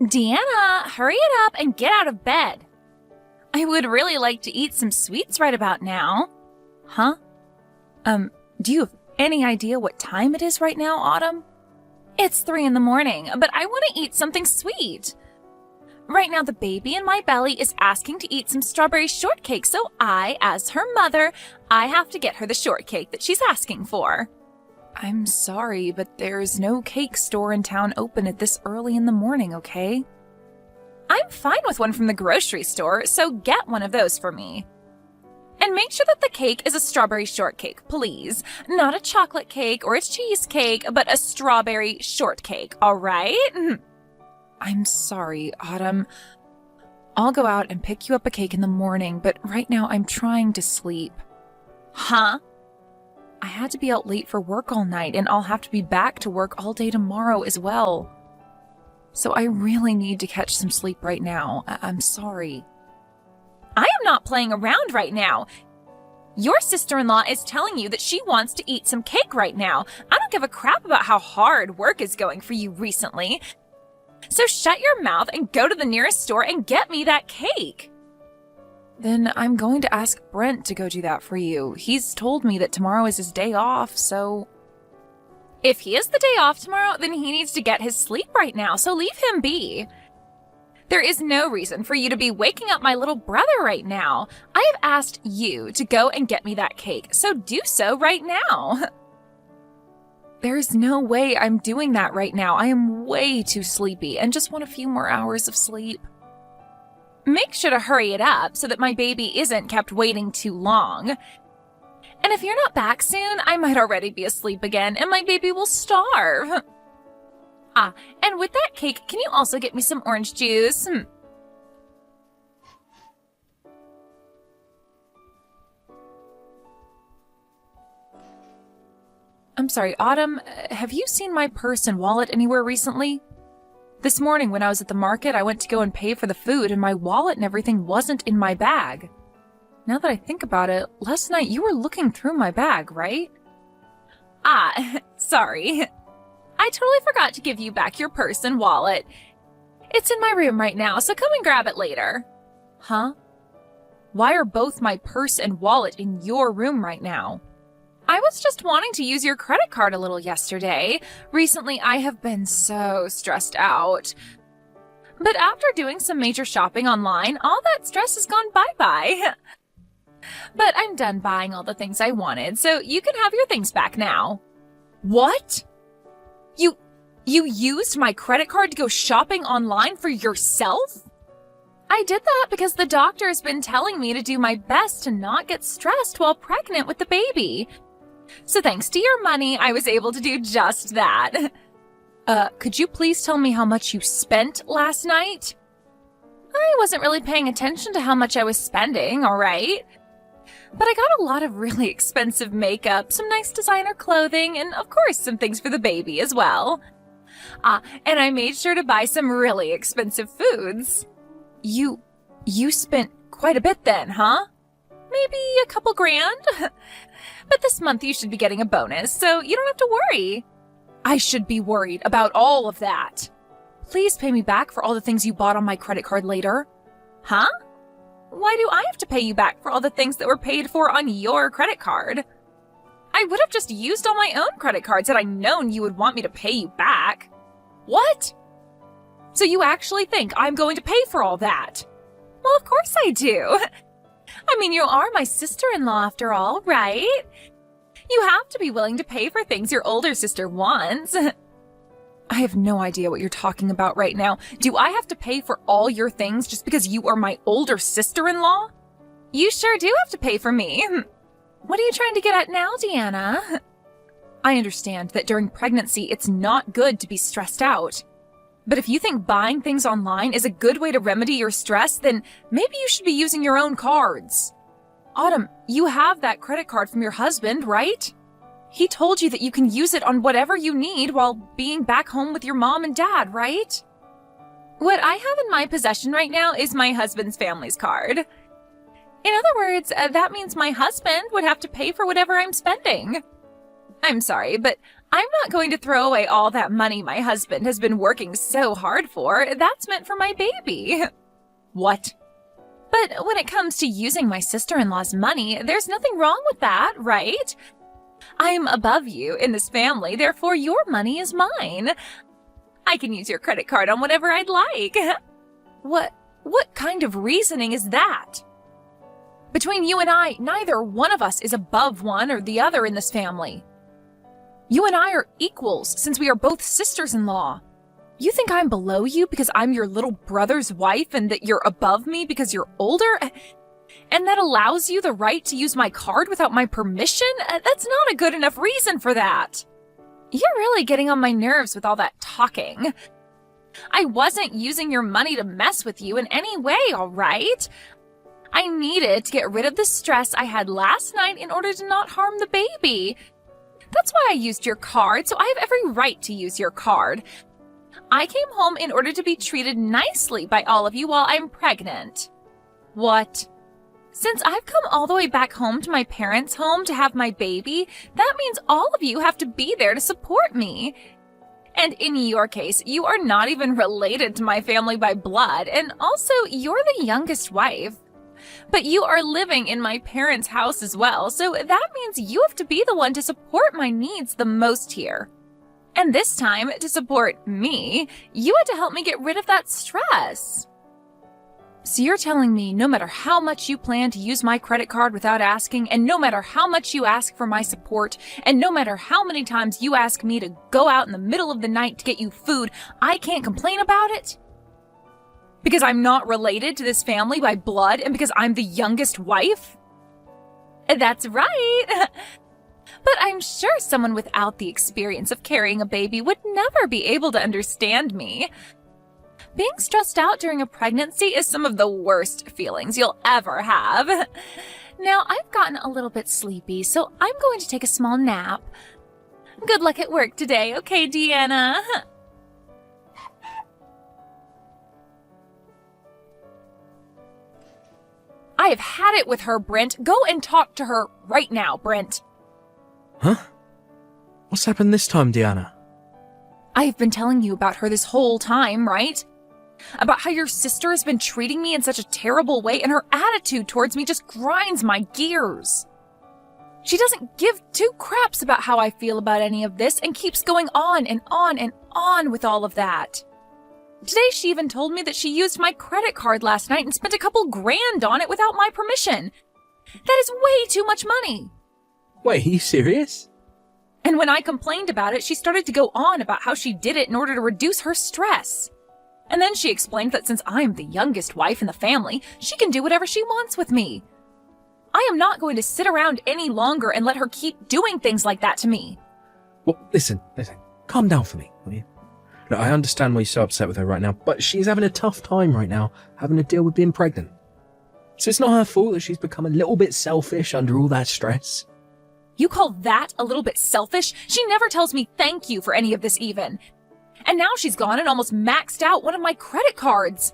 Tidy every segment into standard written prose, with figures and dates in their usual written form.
Deanna, hurry it up and get out of bed. I would really like to eat some sweets right about now. Huh? Do you have any idea what time it is right now, Autumn? It's 3 in the morning, but I want to eat something sweet. Right now, the baby in my belly is asking to eat some strawberry shortcake, so I, as her mother, I have to get her the shortcake that she's asking for. I'm sorry, but there's no cake store in town open at this early in the morning, okay? I'm fine with one from the grocery store, so get one of those for me. And make sure that the cake is a strawberry shortcake, please. Not a chocolate cake or a cheesecake, but a strawberry shortcake, all right? I'm sorry, Autumn. I'll go out and pick you up a cake in the morning, but right now I'm trying to sleep. Huh? I had to be out late for work all night, and I'll have to be back to work all day tomorrow as well. So I really need to catch some sleep right now. I'm sorry. I am not playing around right now. Your sister-in-law is telling you that she wants to eat some cake right now. I don't give a crap about how hard work is going for you recently. So shut your mouth and go to the nearest store and get me that cake. Then I'm going to ask Brent to go do that for you. He's told me that tomorrow is his day off, so... If he has the day off tomorrow, then he needs to get his sleep right now, so leave him be. There is no reason for you to be waking up my little brother right now. I have asked you to go and get me that cake, so do so right now. There's no way I'm doing that right now. I am way too sleepy and just want a few more hours of sleep. Make sure to hurry it up so that my baby isn't kept waiting too long. And if you're not back soon, I might already be asleep again and my baby will starve. And with that cake, can you also get me some orange juice? I'm sorry, Autumn, have you seen my purse and wallet anywhere recently? This morning when I was at the market, I went to go and pay for the food and my wallet and everything wasn't in my bag. Now that I think about it, last night you were looking through my bag, right? Sorry. I totally forgot to give you back your purse and wallet. It's in my room right now, so come and grab it later. Huh? Why are both my purse and wallet in your room right now? I was just wanting to use your credit card a little yesterday. Recently, I have been so stressed out. But after doing some major shopping online, all that stress has gone bye-bye. But I'm done buying all the things I wanted, so you can have your things back now. What? You used my credit card to go shopping online for yourself? I did that because the doctor has been telling me to do my best to not get stressed while pregnant with the baby. So thanks to your money, I was able to do just that. Could you please tell me how much you spent last night? I wasn't really paying attention to how much I was spending, all right? But I got a lot of really expensive makeup, some nice designer clothing, and of course some things for the baby as well. And I made sure to buy some really expensive foods. You spent quite a bit then, huh? Maybe a couple grand? But this month you should be getting a bonus, so you don't have to worry. I should be worried about all of that. Please pay me back for all the things you bought on my credit card later. Huh? Why do I have to pay you back for all the things that were paid for on your credit card? I would have just used all my own credit cards had I known you would want me to pay you back. What? So you actually think I'm going to pay for all that? Well, of course I do. I mean, you are my sister-in-law after all, right? You have to be willing to pay for things your older sister wants. I have no idea what you're talking about right now. Do I have to pay for all your things just because you are my older sister-in-law? You sure do have to pay for me. What are you trying to get at now, Deanna? I understand that during pregnancy, it's not good to be stressed out. But if you think buying things online is a good way to remedy your stress, then maybe you should be using your own cards. Autumn, you have that credit card from your husband, right? He told you that you can use it on whatever you need while being back home with your mom and dad, right? What I have in my possession right now is my husband's family's card. In other words, that means my husband would have to pay for whatever I'm spending. I'm sorry, but I'm not going to throw away all that money my husband has been working so hard for. That's meant for my baby. What? But when it comes to using my sister-in-law's money, there's nothing wrong with that, right? I'm above you in this family, therefore your money is mine. I can use your credit card on whatever I'd like. What kind of reasoning is that? Between you and I, neither one of us is above one or the other in this family. You and I are equals since we are both sisters-in-law. You think I'm below you because I'm your little brother's wife and that you're above me because you're older? And that allows you the right to use my card without my permission? That's not a good enough reason for that. You're really getting on my nerves with all that talking. I wasn't using your money to mess with you in any way, all right? I needed to get rid of the stress I had last night in order to not harm the baby. That's why I used your card, so I have every right to use your card. I came home in order to be treated nicely by all of you while I'm pregnant. What? Since I've come all the way back home to my parents' home to have my baby, that means all of you have to be there to support me. And in your case, you are not even related to my family by blood, and also you're the youngest wife. But you are living in my parents' house as well, so that means you have to be the one to support my needs the most here. And this time, to support me, you had to help me get rid of that stress. So you're telling me no matter how much you plan to use my credit card without asking, and no matter how much you ask for my support, and no matter how many times you ask me to go out in the middle of the night to get you food, I can't complain about it? Because I'm not related to this family by blood and because I'm the youngest wife? That's right. But I'm sure someone without the experience of carrying a baby would never be able to understand me. Being stressed out during a pregnancy is some of the worst feelings you'll ever have. Now, I've gotten a little bit sleepy, so I'm going to take a small nap. Good luck at work today, okay, Deanna? I have had it with her, Brent. Go and talk to her right now, Brent. Huh? What's happened this time, Deanna? I have been telling you about her this whole time, right? About how your sister has been treating me in such a terrible way, and her attitude towards me just grinds my gears. She doesn't give two craps about how I feel about any of this and keeps going on and on and on with all of that. Today she even told me that she used my credit card last night and spent a couple grand on it without my permission. That is way too much money. Wait, are you serious? And when I complained about it, she started to go on about how she did it in order to reduce her stress. And then she explained that since I'm the youngest wife in the family, she can do whatever she wants with me. I am not going to sit around any longer and let her keep doing things like that to me. Well, listen. Calm down for me, will you? Look, I understand why you're so upset with her right now, but she's having a tough time right now, having to deal with being pregnant. So it's not her fault that she's become a little bit selfish under all that stress. You call that a little bit selfish? She never tells me thank you for any of this even. And now she's gone and almost maxed out one of my credit cards.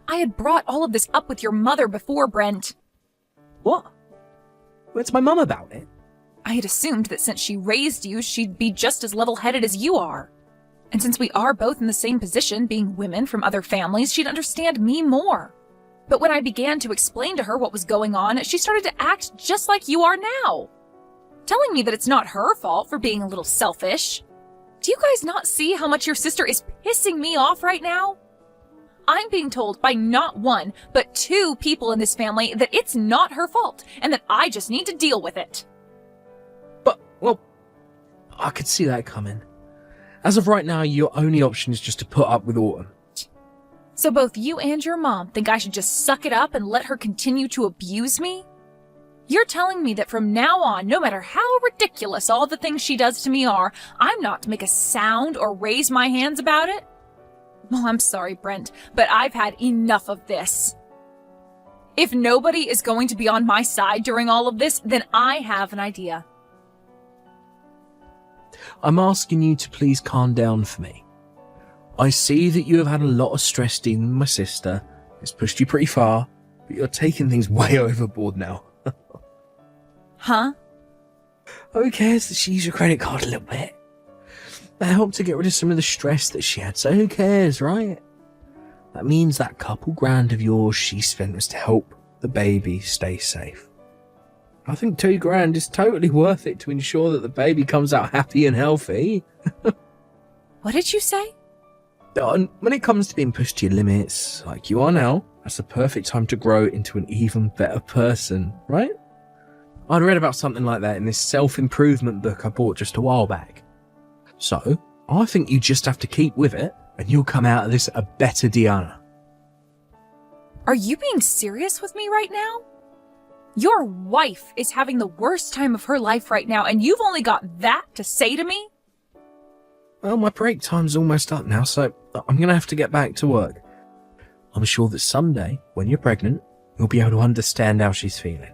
I had brought all of this up with your mother before, Brent. What? What's my mum about it? I had assumed that since she raised you, she'd be just as level-headed as you are. And since we are both in the same position, being women from other families, she'd understand me more. But when I began to explain to her what was going on, she started to act just like you are now. Telling me that it's not her fault for being a little selfish. Do you guys not see how much your sister is pissing me off right now? I'm being told by not one, but two people in this family that it's not her fault, and that I just need to deal with it. But, well, I could see that coming. As of right now, your only option is just to put up with Autumn. So both you and your mom think I should just suck it up and let her continue to abuse me? You're telling me that from now on, no matter how ridiculous all the things she does to me are, I'm not to make a sound or raise my hands about it? Well, I'm sorry, Brent, but I've had enough of this. If nobody is going to be on my side during all of this, then I have an idea. I'm asking you to please calm down for me. I see that you have had a lot of stress dealing with my sister. It's pushed you pretty far, but you're taking things way overboard now. Huh? Who cares that she used your credit card a little bit? help to get rid of some of the stress that she had, so who cares, right? That means that couple grand of yours she spent was to help the baby stay safe. I think 2 grand is totally worth it to ensure that the baby comes out happy and healthy. What did you say? When it comes to being pushed to your limits, like you are now, that's the perfect time to grow into an even better person, right? I'd read about something like that in this self-improvement book I bought just a while back. So, I think you just have to keep with it, and you'll come out of this a better Deanna. Are you being serious with me right now? Your wife is having the worst time of her life right now, and you've only got that to say to me? Well, my break time's almost up now, so I'm going to have to get back to work. I'm sure that someday, when you're pregnant, you'll be able to understand how she's feeling.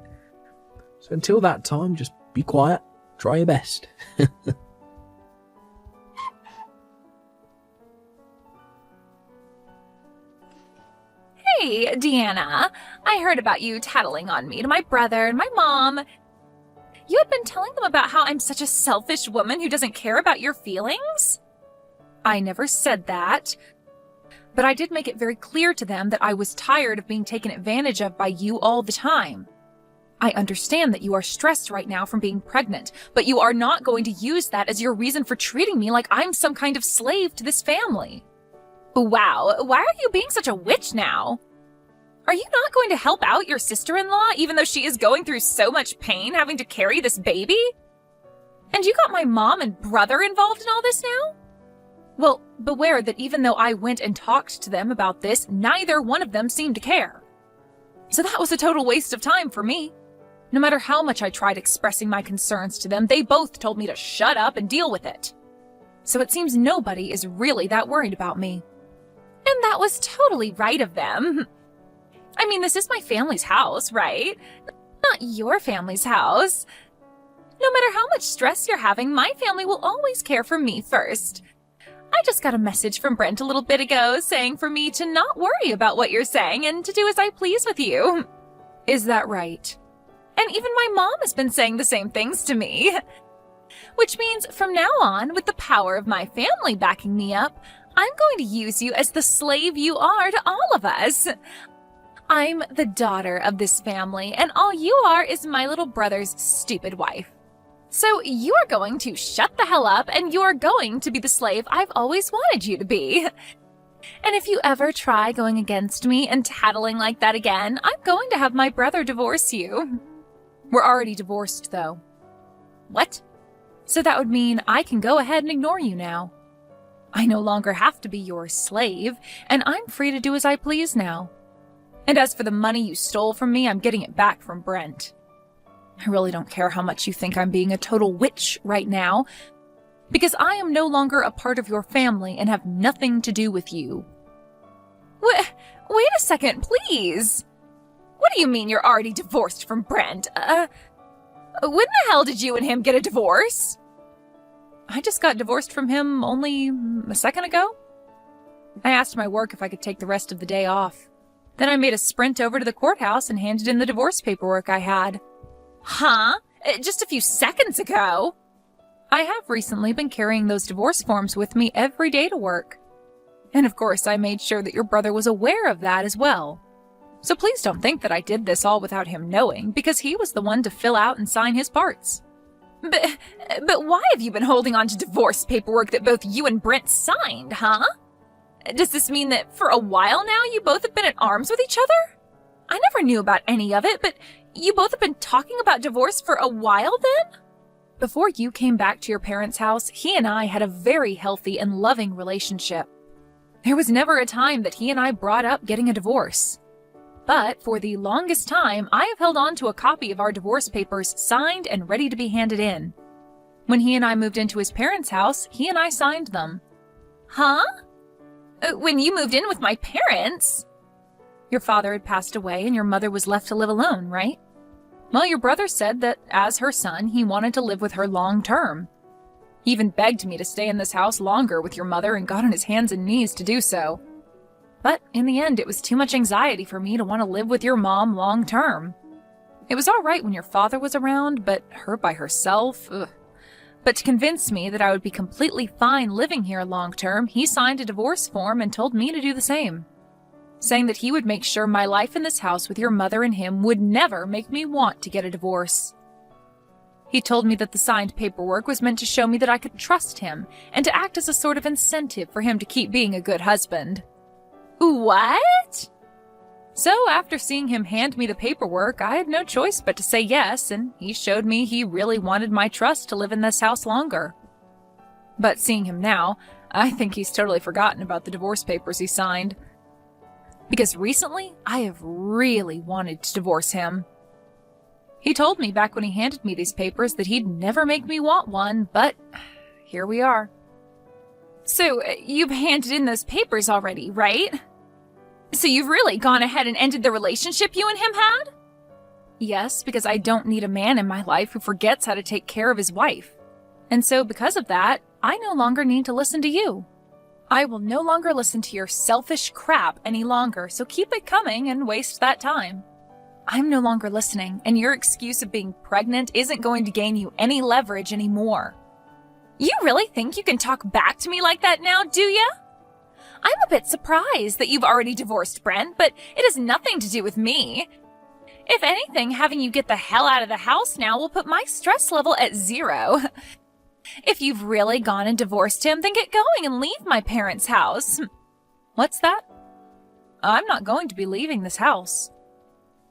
So until that time, just be quiet, try your best. Hey, Deanna, I heard about you tattling on me to my brother and my mom. You had been telling them about how I'm such a selfish woman who doesn't care about your feelings? I never said that, but I did make it very clear to them that I was tired of being taken advantage of by you all the time. I understand that you are stressed right now from being pregnant, but you are not going to use that as your reason for treating me like I'm some kind of slave to this family. Wow, why are you being such a witch now? Are you not going to help out your sister-in-law even though she is going through so much pain having to carry this baby? And you got my mom and brother involved in all this now? Well, beware that even though I went and talked to them about this, neither one of them seemed to care. So that was a total waste of time for me. No matter how much I tried expressing my concerns to them, they both told me to shut up and deal with it. So it seems nobody is really that worried about me. And that was totally right of them. I mean, this is my family's house, right? Not your family's house. No matter how much stress you're having, my family will always care for me first. I just got a message from Brent a little bit ago saying for me to not worry about what you're saying and to do as I please with you. Is that right? And even my mom has been saying the same things to me. Which means from now on, with the power of my family backing me up, I'm going to use you as the slave you are to all of us. I'm the daughter of this family, and all you are is my little brother's stupid wife. So you are going to shut the hell up, and you are going to be the slave I've always wanted you to be. And if you ever try going against me and tattling like that again, I'm going to have my brother divorce you. We're already divorced, though. What? So that would mean I can go ahead and ignore you now. I no longer have to be your slave, and I'm free to do as I please now. And as for the money you stole from me, I'm getting it back from Brent. I really don't care how much you think I'm being a total witch right now, because I am no longer a part of your family and have nothing to do with you. Wait a second, please. What do you mean you're already divorced from Brent? When the hell did you and him get a divorce? I just got divorced from him only a second ago. I asked my work if I could take the rest of the day off. Then I made a sprint over to the courthouse and handed in the divorce paperwork I had. Huh? Just a few seconds ago? I have recently been carrying those divorce forms with me every day to work. And of course, I made sure that your brother was aware of that as well. So please don't think that I did this all without him knowing, because he was the one to fill out and sign his parts. But why have you been holding on to divorce paperwork that both you and Brent signed, huh? Does this mean that for a while now you both have been at arms with each other? I never knew about any of it, but you both have been talking about divorce for a while then? Before you came back to your parents' house, he and I had a very healthy and loving relationship. There was never a time that he and I brought up getting a divorce. But for the longest time, I have held on to a copy of our divorce papers signed and ready to be handed in. When he and I moved into his parents' house, he and I signed them. Huh? When you moved in with my parents? Your father had passed away and your mother was left to live alone, right? Well, your brother said that as her son, he wanted to live with her long term. He even begged me to stay in this house longer with your mother and got on his hands and knees to do so. But in the end, it was too much anxiety for me to want to live with your mom long term. It was all right when your father was around, but her by herself, ugh. But to convince me that I would be completely fine living here long term, he signed a divorce form and told me to do the same, saying that he would make sure my life in this house with your mother and him would never make me want to get a divorce. He told me that the signed paperwork was meant to show me that I could trust him and to act as a sort of incentive for him to keep being a good husband. What? So after seeing him hand me the paperwork, I had no choice but to say yes, and he showed me he really wanted my trust to live in this house longer. But seeing him now, I think he's totally forgotten about the divorce papers he signed. Because recently, I have really wanted to divorce him. He told me back when he handed me these papers that he'd never make me want one, but here we are. So, you've handed in those papers already, right? So you've really gone ahead and ended the relationship you and him had? Yes, because I don't need a man in my life who forgets how to take care of his wife. And so because of that, I no longer need to listen to you. I will no longer listen to your selfish crap any longer, so keep it coming and waste that time. I'm no longer listening, and your excuse of being pregnant isn't going to gain you any leverage anymore. You really think you can talk back to me like that now, do ya? I'm a bit surprised that you've already divorced Brent, but it has nothing to do with me. If anything, having you get the hell out of the house now will put my stress level at 0. If you've really gone and divorced him, then get going and leave my parents' house. What's that? I'm not going to be leaving this house.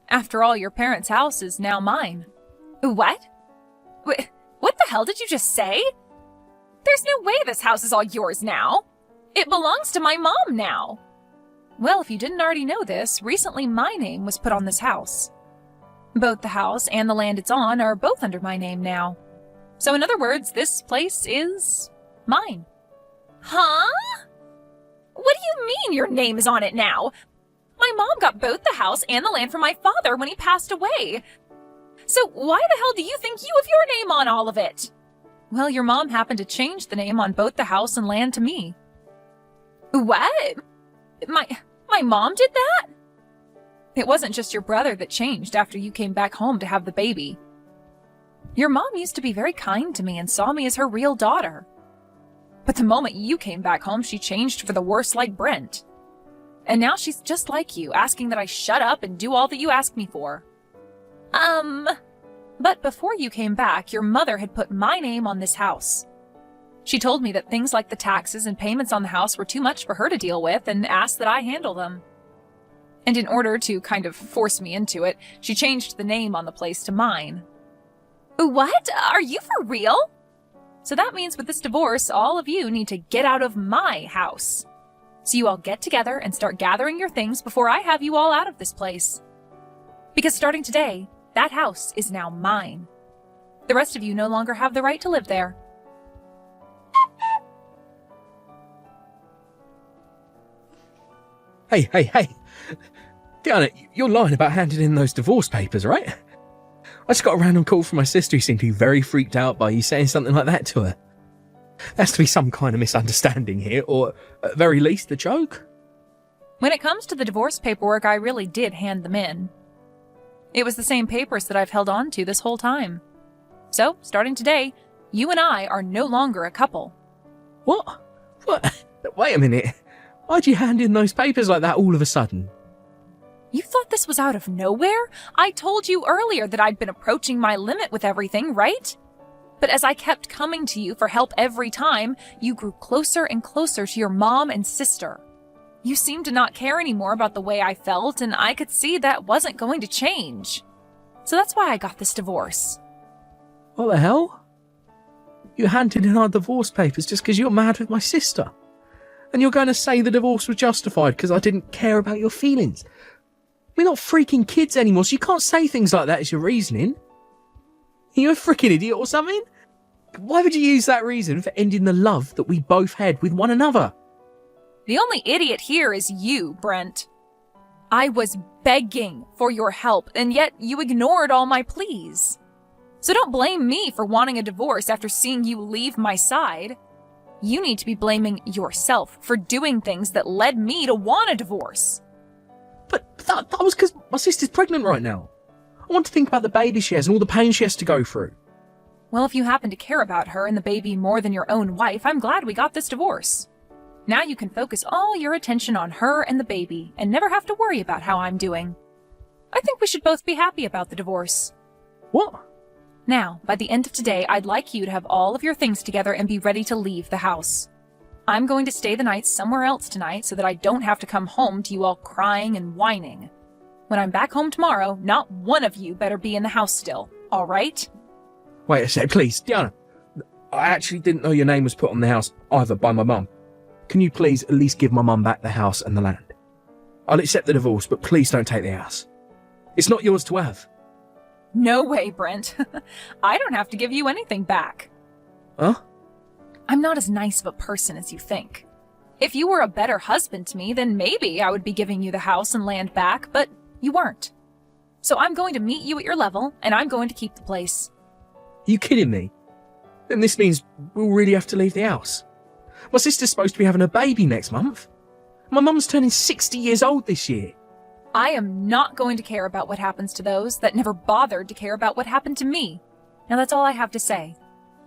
After all, your parents' house is now mine. What? What the hell did you just say? There's no way this house is all yours now. It belongs to my mom now. Well, if you didn't already know this, recently my name was put on this house. Both the house and the land it's on are both under my name now. So in other words, this place is mine. Huh? What do you mean your name is on it now? My mom got both the house and the land from my father when he passed away. So why the hell do you think you have your name on all of it? Well, your mom happened to change the name on both the house and land to me. What? My mom did that? It wasn't just your brother that changed after you came back home to have the baby. Your mom used to be very kind to me and saw me as her real daughter. But the moment you came back home, she changed for the worse like Brent. And now she's just like you, asking that I shut up and do all that you ask me for. But before you came back, your mother had put my name on this house. She told me that things like the taxes and payments on the house were too much for her to deal with and asked that I handle them. And in order to kind of force me into it, she changed the name on the place to mine. What? Are you for real? So that means with this divorce, all of you need to get out of my house. So you all get together and start gathering your things before I have you all out of this place. Because starting today, that house is now mine. The rest of you no longer have the right to live there. Hey. Diana, you're lying about handing in those divorce papers, right? I just got a random call from my sister who seemed to be very freaked out by you saying something like that to her. There has to be some kind of misunderstanding here, or at very least a joke. When it comes to the divorce paperwork, I really did hand them in. It was the same papers that I've held on to this whole time. So, starting today, you and I are no longer a couple. What? Wait a minute. Why'd you hand in those papers like that all of a sudden? You thought this was out of nowhere? I told you earlier that I'd been approaching my limit with everything, right? But as I kept coming to you for help every time, you grew closer and closer to your mom and sister. You seemed to not care anymore about the way I felt, and I could see that wasn't going to change. So that's why I got this divorce. What the hell? You handed in our divorce papers just because you're mad with my sister. And you're going to say the divorce was justified because I didn't care about your feelings. We're not freaking kids anymore, so you can't say things like that as your reasoning. Are you a freaking idiot or something? Why would you use that reason for ending the love that we both had with one another? The only idiot here is you, Brent. I was begging for your help, and yet you ignored all my pleas. So don't blame me for wanting a divorce after seeing you leave my side. You need to be blaming yourself for doing things that led me to want a divorce. But that was because my sister's pregnant right now. I want to think about the baby she has and all the pain she has to go through. Well, if you happen to care about her and the baby more than your own wife, I'm glad we got this divorce. Now you can focus all your attention on her and the baby and never have to worry about how I'm doing. I think we should both be happy about the divorce. What? Now, by the end of today, I'd like you to have all of your things together and be ready to leave the house. I'm going to stay the night somewhere else tonight so that I don't have to come home to you all crying and whining. When I'm back home tomorrow, not one of you better be in the house still, all right? Wait a sec, please, Diana. I actually didn't know your name was put on the house either by my mum. Can you please at least give my mum back the house and the land? I'll accept the divorce, but please don't take the house. It's not yours to have. No way, Brent. I don't have to give you anything back. Huh? I'm not as nice of a person as you think. If you were a better husband to me, then maybe I would be giving you the house and land back, but you weren't. So I'm going to meet you at your level, and I'm going to keep the place. Are you kidding me? Then this means we'll really have to leave the house. My sister's supposed to be having a baby next month. My mum's turning 60 years old this year. I am not going to care about what happens to those that never bothered to care about what happened to me. Now that's all I have to say.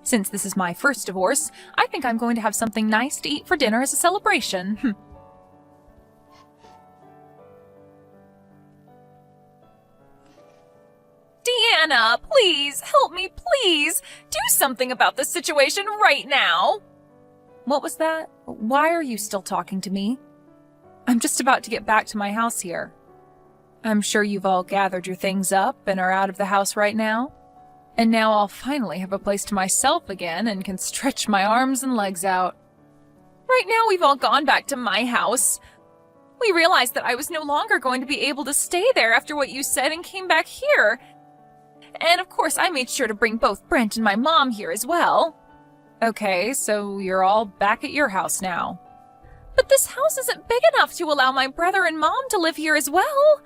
Since this is my first divorce, I think I'm going to have something nice to eat for dinner as a celebration. Deanna, please, help me, please. Do something about this situation right now. What was that? Why are you still talking to me? I'm just about to get back to my house here. I'm sure you've all gathered your things up and are out of the house right now. And now I'll finally have a place to myself again and can stretch my arms and legs out. Right now we've all gone back to my house. We realized that I was no longer going to be able to stay there after what you said and came back here. And of course I made sure to bring both Brent and my mom here as well. Okay, so you're all back at your house now. But this house isn't big enough to allow my brother and mom to live here as well.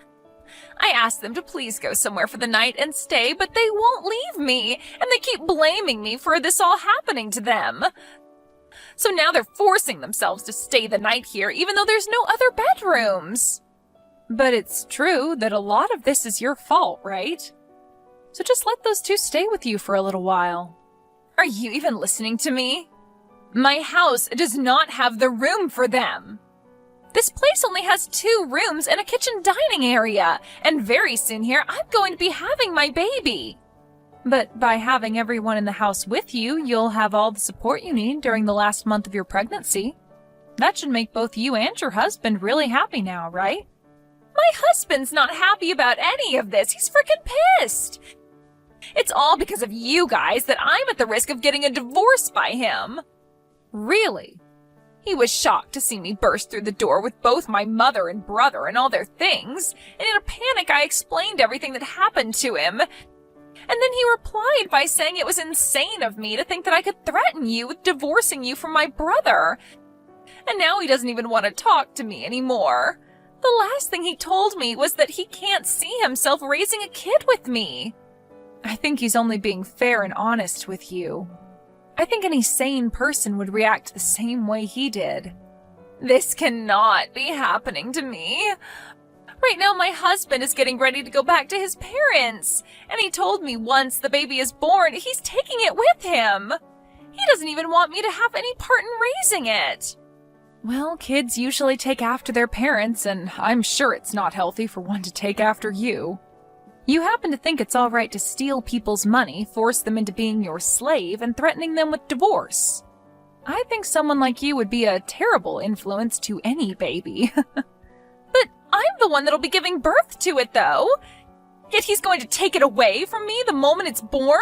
I asked them to please go somewhere for the night and stay, but they won't leave me, and they keep blaming me for this all happening to them. So now they're forcing themselves to stay the night here, even though there's no other bedrooms. But it's true that a lot of this is your fault, right? So just let those two stay with you for a little while. Are you even listening to me? My house does not have the room for them. This place only has 2 rooms and a kitchen dining area, and very soon here I'm going to be having my baby. But by having everyone in the house with you, you'll have all the support you need during the last month of your pregnancy. That should make both you and your husband really happy now, right? My husband's not happy about any of this. He's freaking pissed. It's all because of you guys that I'm at the risk of getting a divorce by him. Really? He was shocked to see me burst through the door with both my mother and brother and all their things, and in a panic I explained everything that happened to him. And then he replied by saying it was insane of me to think that I could threaten you with divorcing you from my brother. And now he doesn't even want to talk to me anymore. The last thing he told me was that he can't see himself raising a kid with me. I think he's only being fair and honest with you. I think any sane person would react the same way he did. This cannot be happening to me. Right now my husband is getting ready to go back to his parents, and he told me once the baby is born, he's taking it with him. He doesn't even want me to have any part in raising it. Well, kids usually take after their parents, and I'm sure it's not healthy for one to take after you. You happen to think it's all right to steal people's money, force them into being your slave, and threatening them with divorce. I think someone like you would be a terrible influence to any baby. But I'm the one that'll be giving birth to it, though. Yet he's going to take it away from me the moment it's born?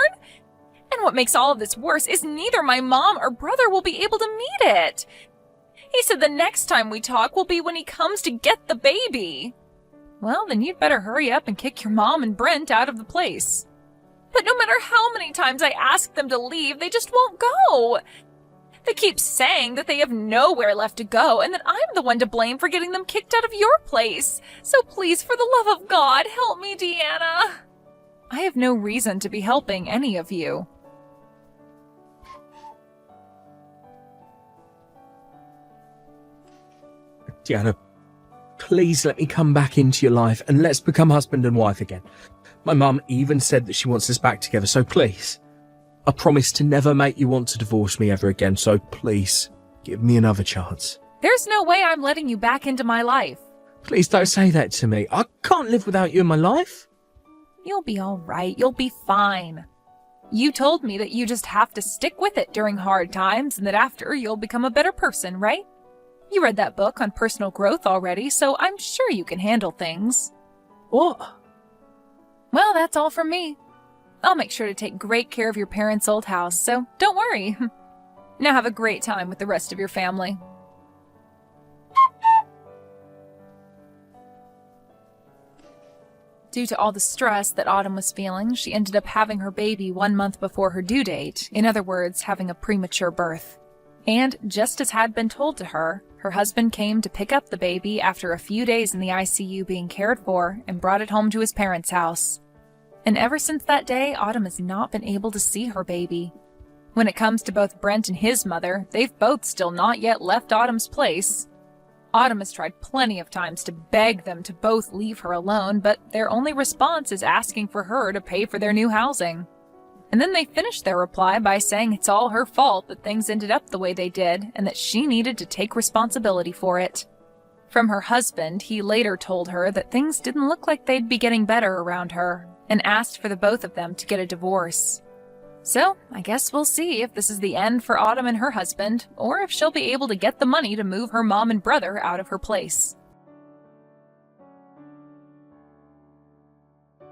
And what makes all of this worse is neither my mom or brother will be able to meet it. He said the next time we talk will be when he comes to get the baby. Well, then you'd better hurry up and kick your mom and Brent out of the place. But no matter how many times I ask them to leave, they just won't go. They keep saying that they have nowhere left to go and that I'm the one to blame for getting them kicked out of your place. So please, for the love of God, help me, Deanna. I have no reason to be helping any of you. Diana, please let me come back into your life and let's become husband and wife again. My mum even said that she wants us back together, so please. I promise to never make you want to divorce me ever again, so please, give me another chance. There's no way I'm letting you back into my life. Please don't say that to me. I can't live without you in my life. You'll be all right. You'll be fine. You told me that you just have to stick with it during hard times and that after you'll become a better person, right? You read that book on personal growth already, so I'm sure you can handle things. What? Well, that's all from me. I'll make sure to take great care of your parents' old house, so don't worry. Now have a great time with the rest of your family. Due to all the stress that Autumn was feeling, she ended up having her baby 1 month before her due date, in other words, having a premature birth. And just as had been told to her, her husband came to pick up the baby after a few days in the ICU being cared for and brought it home to his parents' house. And ever since that day, Autumn has not been able to see her baby. When it comes to both Brent and his mother, they've both still not yet left Autumn's place. Autumn has tried plenty of times to beg them to both leave her alone, but their only response is asking for her to pay for their new housing. And then they finish their reply by saying it's all her fault that things ended up the way they did, and that she needed to take responsibility for it. From her husband, he later told her that things didn't look like they'd be getting better around her, and asked for the both of them to get a divorce. So, I guess we'll see if this is the end for Autumn and her husband, or if she'll be able to get the money to move her mom and brother out of her place.